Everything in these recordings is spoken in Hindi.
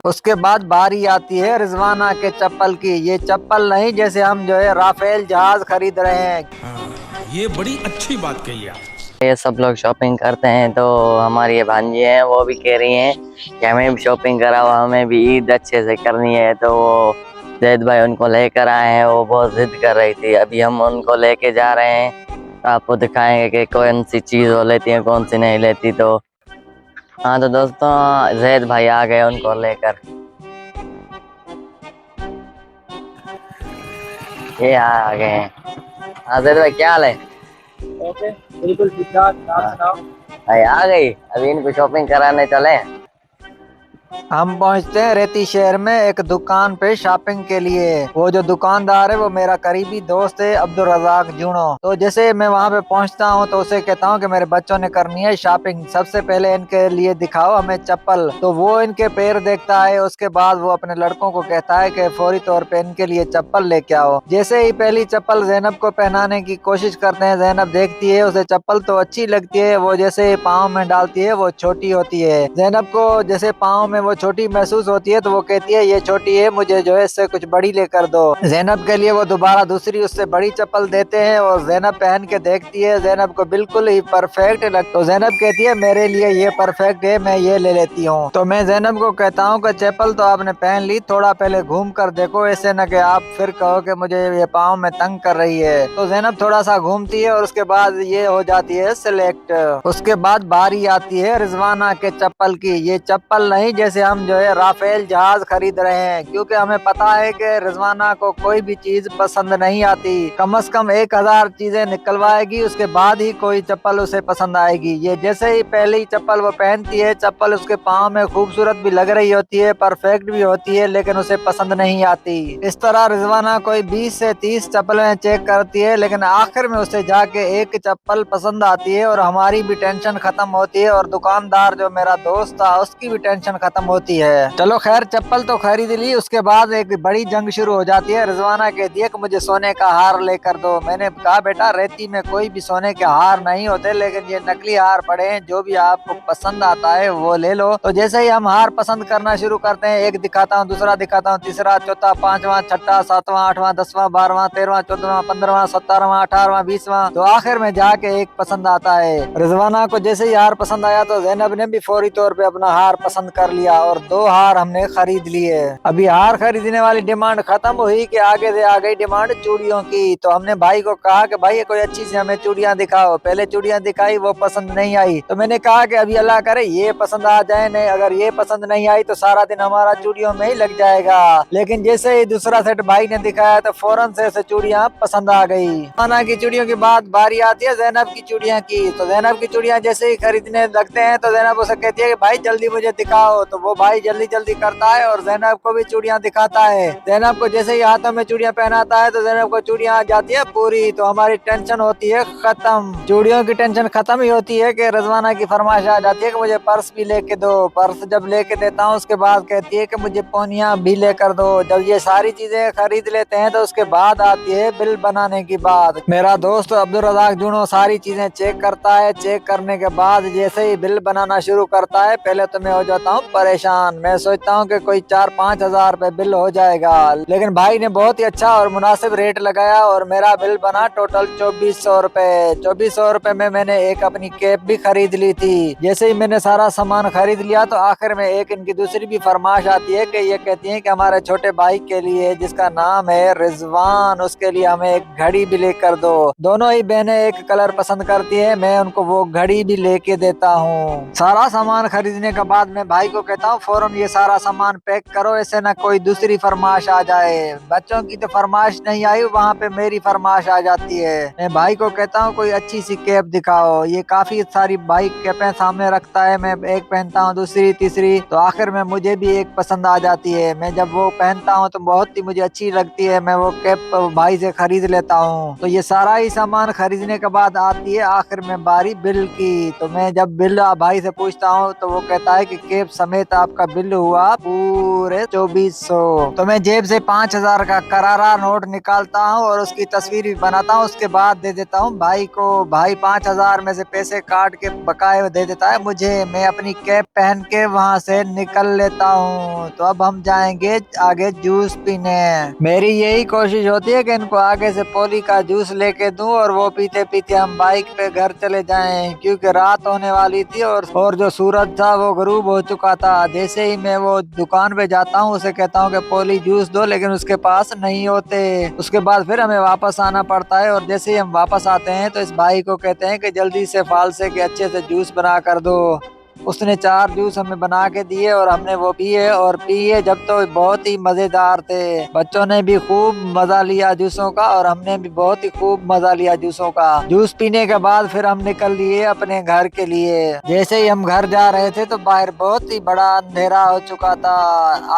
उसके बाद बारी आती है रिजवाना के चप्पल की। ये चप्पल नहीं, जैसे हम जो है राफेल जहाज खरीद रहे हैं। हाँ, ये बड़ी अच्छी बात कही आप। ये सब लोग शॉपिंग करते हैं तो हमारी ये भांजी हैं वो भी कह रही हैं कि हमें भी शॉपिंग कराओ, हमें भी ईद अच्छे से करनी है। तो वो जैद भाई उनको लेकर आए हैं, वो बहुत जिद कर रही थी। अभी हम उनको लेके जा रहे हैं, तो आपको दिखाएंगे कि कौन सी चीज़ वो लेती है कौन सी नहीं लेती। तो हाँ तो दोस्तों, जैद भाई आ गए उनको लेकर। ये आ गए हैं। हाँ जैद भाई, क्या हाल है? ओके, बिल्कुल ठीक ठाक। आप हाँ सुनाओ। भाई, आ गई। अभी इनको शॉपिंग कराने चले। हम पहुंचते हैं रेती शहर में एक दुकान पे शॉपिंग के लिए। वो जो दुकानदार है वो मेरा करीबी दोस्त है, अब्दुल रजाक जूनो। तो जैसे मैं वहां पे पहुंचता हूं तो उसे कहता हूं कि मेरे बच्चों ने करनी है शॉपिंग, सबसे पहले इनके लिए दिखाओ हमें चप्पल। तो वो इनके पैर देखता है, उसके बाद वो अपने लड़कों को कहता है कि फौरी तौर पे इनके लिए चप्पल लेके आओ। जैसे ही पहली चप्पल जैनब को पहनाने की कोशिश करते हैं, जैनब देखती है उसे चप्पल तो अच्छी लगती है, वो जैसे पाँव में डालती है वो छोटी होती है। जैनब को जैसे पाँव में वो छोटी महसूस होती है तो वो कहती है ये छोटी है, मुझे जो है इससे कुछ बड़ी लेकर दो। जैनब के लिए वो दोबारा दूसरी उससे बड़ी चप्पल देते हैं और जैनब पहन के देखती है, जैनब को बिल्कुल ही परफेक्ट लग। तो जैनब कहती है मेरे लिए ये परफेक्ट है, मैं ये ले लेती हूँ। तो मैं जैनब को कहता हूँ कि चप्पल तो आपने पहन ली, थोड़ा पहले घूम कर देखो, ऐसे न कि आप फिर कहो कि मुझे ये पाँव में तंग कर रही है। तो जैनब थोड़ा सा घूमती है और उसके बाद ये हो जाती है सिलेक्ट। उसके बाद बारी आती है रिजवाना के चप्पल की। ये चप्पल नहीं, जैसे हम जो है राफेल जहाज खरीद रहे हैं, क्योंकि हमें पता है कि रिजवाना को कोई भी चीज पसंद नहीं आती। कम से कम 1000 चीजें निकलवाएगी, उसके बाद ही कोई चप्पल उसे पसंद आएगी। ये जैसे ही पहली चप्पल वो पहनती है, चप्पल उसके पाँव में खूबसूरत भी लग रही होती है, परफेक्ट भी होती है, लेकिन उसे पसंद नहीं आती। इस तरह रिजवाना कोई 20 से 30 चप्पलें चेक करती है, लेकिन आखिर में उसे जाके एक चप्पल पसंद आती है और हमारी भी टेंशन खत्म होती है और दुकानदार जो मेरा दोस्त था उसकी भी टेंशन खत्म होती है। चलो खैर, चप्पल तो खरीद ली। उसके बाद एक बड़ी जंग शुरू हो जाती है। रिजवाना कहती है कि मुझे सोने का हार लेकर दो। मैंने कहा बेटा रेती में कोई भी सोने के हार नहीं होते, लेकिन ये नकली हार पड़े हैं, जो भी आपको पसंद आता है वो ले लो। तो जैसे ही हम हार पसंद करना शुरू करते हैं, एक दिखाता हूँ, दूसरा दिखाता हूँ, तीसरा, चौथा, पांचवा, छठा, सातवां, आठवां, 10वां, 12वां, 13वां, 14वां, 15वां, 17वां, 18वां, 20वां, तो आखिर में जाके एक पसंद आता है। रिजवाना को जैसे ही हार पसंद आया तो जैनब ने भी फौरी तौर पे अपना हार पसंद कर लिया और 2 हार हमने खरीद लिए। अभी हार खरीदने वाली डिमांड खत्म हुई कि आगे से आ गई डिमांड चूड़ियों की। तो हमने भाई को कहा कि भाई कोई अच्छी सी हमें चूड़ियां दिखाओ। पहले चूड़ियां दिखाई, वो पसंद नहीं आई, तो मैंने कहा कि अभी अल्लाह करे ये पसंद आ जाए, नहीं अगर ये पसंद नहीं आई तो सारा दिन हमारा चूड़ियों में ही लग जाएगा। लेकिन जैसे ही दूसरा सेट भाई ने दिखाया तो फौरन से ऐसे चूड़ियां पसंद आ गई। खाना की चूड़ियों की बाद बारी आती है जैनब की चूड़ियां की। तो जैनब की चूड़ियां जैसे ही खरीदने लगते हैं तो जैनब उसे कहती है कि भाई जल्दी मुझे दिखाओ। तो वो भाई जल्दी जल्दी करता है और जैनब को भी चूड़ियां दिखाता है। जैनब को जैसे ही हाथों में चूड़ियां पहनाता है तो जैनब को चूड़ियां आ जाती है पूरी। तो हमारी टेंशन होती है खत्म। चूड़ियों की टेंशन खत्म ही होती है कि रजवाना की फरमाइश आ जाती है कि मुझे पर्स भी लेके दो। पर्स जब लेके देता हूँ उसके बाद कहती है कि मुझे पोनिया भी लेकर दो। जब ये सारी चीजें खरीद लेते हैं तो उसके बाद आती है बिल बनाने की बात। मेरा दोस्त अब्दुल रजाक जूनो सारी चीजें चेक करता है। चेक करने के बाद जैसे ही बिल बनाना शुरू करता है, पहले तो मैं हो जाता हूँ परेशान। मैं सोचता हूँ कि कोई 4-5 हजार रुपए बिल हो जाएगा, लेकिन भाई ने बहुत ही अच्छा और मुनासिब रेट लगाया और मेरा बिल बना टोटल 2400 रुपए। 2400 रुपए में मैंने एक अपनी कैप भी खरीद ली थी। जैसे ही मैंने सारा सामान खरीद लिया तो आखिर में एक इनकी दूसरी भी फरमाइश आती है कि ये कहती है कि हमारे छोटे भाई के लिए जिसका नाम है रिजवान, उसके लिए हमें एक घड़ी भी लेकर दो। दोनों ही बहनें एक कलर पसंद करती है, मैं उनको वो घड़ी भी लेके देता हूँ। सारा सामान खरीदने के बाद मैं भाई को कहता हूँ फौरन ये सारा सामान पैक करो, ऐसे ना कोई दूसरी फरमाइश आ जाए। बच्चों की तो फरमाइश नहीं आई, वहाँ पे मेरी फरमाइश आ जाती है। मैं भाई को कहता हूँ कोई अच्छी सी कैप दिखाओ। ये काफी सारी भाई कैपें सामने रखता है, मैं एक पहनता हूँ, दूसरी, तीसरी, तो आखिर में मुझे भी एक पसंद आ जाती है। मैं जब वो पहनता हूँ तो बहुत ही मुझे अच्छी लगती है, मैं वो कैप भाई से खरीद लेता हूँ। तो ये सारा ही सामान खरीदने के बाद आती है आखिर में बारी बिल की। तो मैं जब बिल भाई से पूछता हूँ तो वो कहता है कि कैप समेत समेत आपका बिल हुआ पूरे 2400। तो मैं जेब से 5000 का करारा नोट निकालता हूँ और उसकी तस्वीर भी बनाता हूँ, उसके बाद दे देता हूँ भाई को। भाई 5000 में से पैसे काट के बकाए दे देता है मुझे। मैं अपनी कैप पहन के वहाँ से निकल लेता हूँ। तो अब हम जाएंगे आगे जूस पीने। मेरी यही कोशिश होती है कि इनको आगे से पोली का जूस लेके दूं और वो पीते पीते हम बाइक पे घर चले जाएं, क्योंकि रात होने वाली थी और जो सूरज था वो गरूब हो चुका था। जैसे ही मैं वो दुकान पे जाता हूँ, उसे कहता हूँ कि पोली जूस दो, लेकिन उसके पास नहीं होते। उसके बाद फिर हमें वापस आना पड़ता है और जैसे ही हम वापस आते हैं तो इस भाई को कहते हैं कि जल्दी से फाल से के अच्छे से जूस बना कर दो। उसने 4 जूस हमें बना के दिए और हमने वो पिए और पिए जब तो बहुत ही मजेदार थे। बच्चों ने भी खूब मजा लिया जूसों का और हमने भी बहुत ही खूब मजा लिया जूसों का। जूस पीने के बाद फिर हम निकल लिए अपने घर के लिए। जैसे ही हम घर जा रहे थे तो बाहर बहुत ही बड़ा अंधेरा हो चुका था।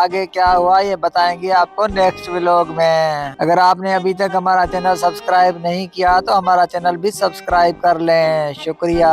आगे क्या हुआ ये बताएंगे आपको नेक्स्ट व्लॉग में। अगर आपने अभी तक हमारा चैनल सब्सक्राइब नहीं किया तो हमारा चैनल भी सब्सक्राइब कर लें। शुक्रिया।